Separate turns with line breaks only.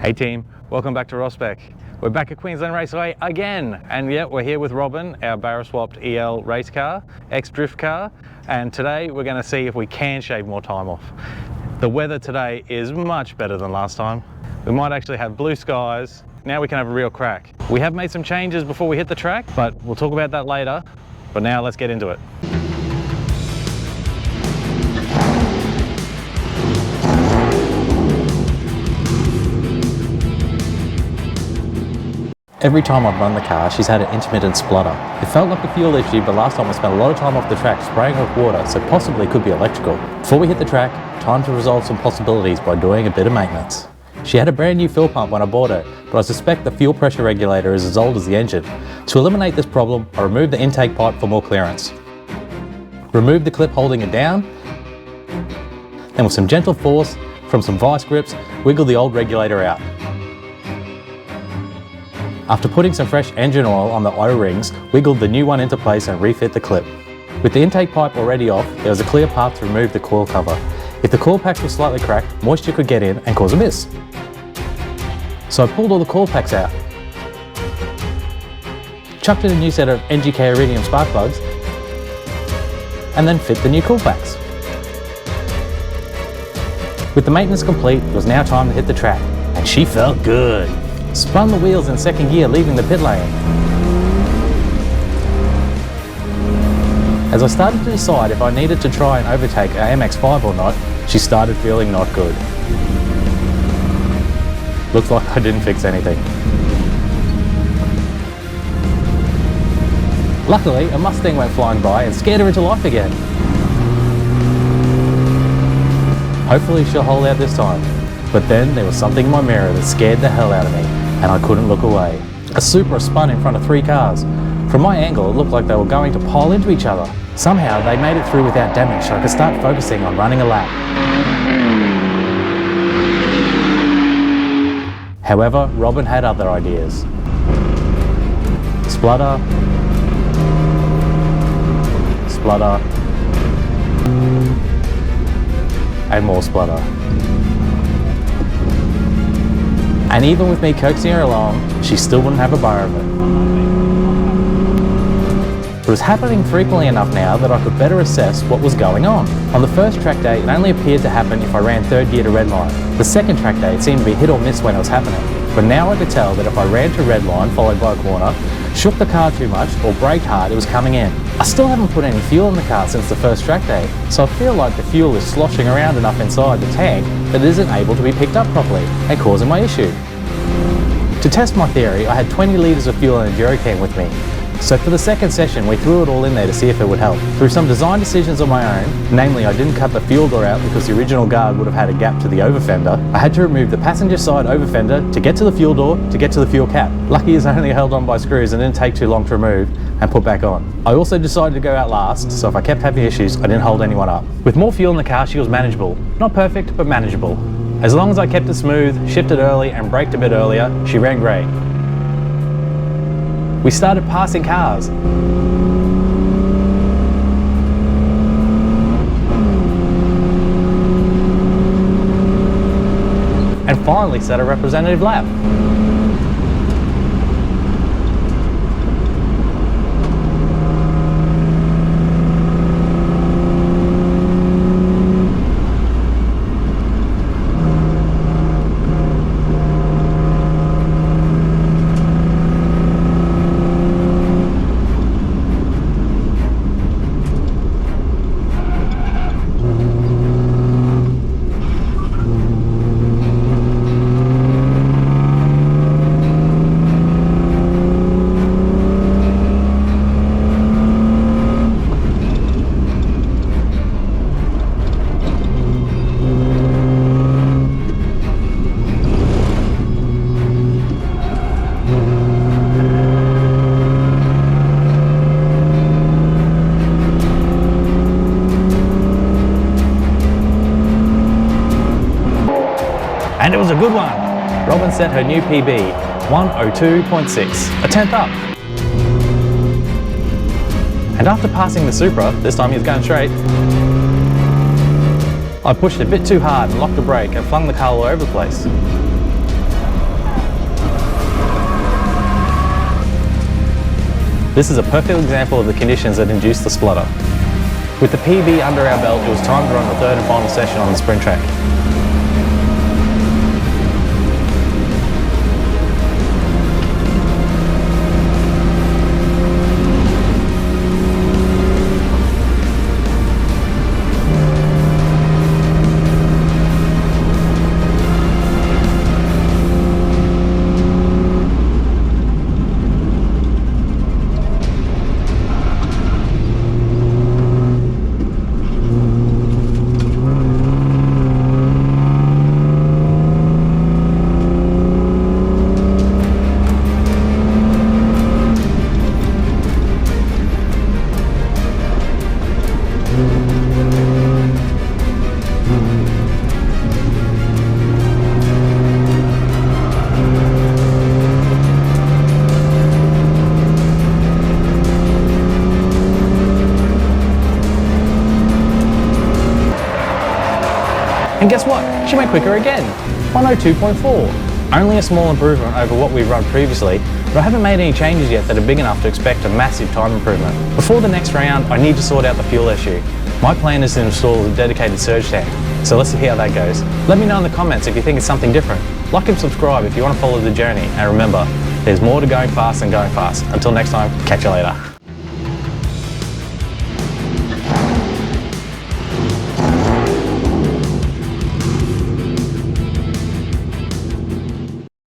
Hey team, welcome back to Spec. We're back at Queensland Raceway again, and yeah, we're here with Robin, our Barra-swapped EL race car, ex-drift car, and today we're going to see if we can shave more time off. The weather today is much better than last time. We might actually have blue skies. Now we can have a real crack. We have made some changes before we hit the track, but we'll talk about that later. But now let's get into it. Every time I've run the car, she's had an intermittent splutter. It felt like a fuel issue, but last time I spent a lot of time off the track spraying with water, so possibly it could be electrical. Before we hit the track, time to resolve some possibilities by doing a bit of maintenance. She had a brand new fuel pump when I bought her, but I suspect the fuel pressure regulator is as old as the engine. To eliminate this problem, I removed the intake pipe for more clearance. Remove the clip holding it down, then with some gentle force from some vice grips, wiggle the old regulator out. After putting some fresh engine oil on the O-rings, wiggled the new one into place and refit the clip. With the intake pipe already off, there was a clear path to remove the coil cover. If the coil packs were slightly cracked, moisture could get in and cause a miss. So I pulled all the coil packs out, chucked in a new set of NGK iridium spark plugs, and then fit the new coil packs. With the maintenance complete, it was now time to hit the track, and she felt good. Spun the wheels in second gear, leaving the pit lane. As I started to decide if I needed to try and overtake our MX-5 or not, she started feeling not good. Looks like I didn't fix anything. Luckily, a Mustang went flying by and scared her into life again. Hopefully she'll hold out this time. But then there was something in my mirror that scared the hell out of me, and I couldn't look away. A Supra spun in front of 3 cars. From my angle, it looked like they were going to pile into each other. Somehow, they made it through without damage, so I could start focusing on running a lap. However, Robin had other ideas. Splutter. Splutter. And more splutter. And even with me coaxing her along, she still wouldn't have a bar of it. It was happening frequently enough now that I could better assess what was going on. On the first track day, it only appeared to happen if I ran third gear to redline. The second track day, it seemed to be hit or miss when it was happening. But now I could tell that if I ran to redline followed by a corner, shook the car too much, or braked hard, it was coming in. I still haven't put any fuel in the car since the first track day, so I feel like the fuel is sloshing around enough inside the tank that it isn't able to be picked up properly and causing my issue. To test my theory, I had 20 litres of fuel in a jerry can with me. So for the second session, we threw it all in there to see if it would help. Through some design decisions of my own, namely I didn't cut the fuel door out because the original guard would have had a gap to the over fender, I had to remove the passenger side over fender to get to the fuel door to get to the fuel cap. Lucky is only held on by screws and didn't take too long to remove and put back on. I also decided to go out last, so if I kept having issues, I didn't hold anyone up. With more fuel in the car, she was manageable. Not perfect, but manageable. As long as I kept it smooth, shifted early and braked a bit earlier, she ran great. We started passing cars. And finally set a representative lap. And it was a good one. Robin set her new PB, 1:02.6, a tenth up. And after passing the Supra, this time he was going straight, I pushed a bit too hard and locked the brake and flung the car all over the place. This is a perfect example of the conditions that induce the splutter. With the PB under our belt, it was time to run the third and final session on the sprint track. And guess what? She went quicker again, 102.4. Only a small improvement over what we've run previously, but I haven't made any changes yet that are big enough to expect a massive time improvement. Before the next round, I need to sort out the fuel issue. My plan is to install a dedicated surge tank, so let's see how that goes. Let me know in the comments if you think it's something different. Like and subscribe if you want to follow the journey, and remember, there's more to going fast than going fast. Until next time, catch you later.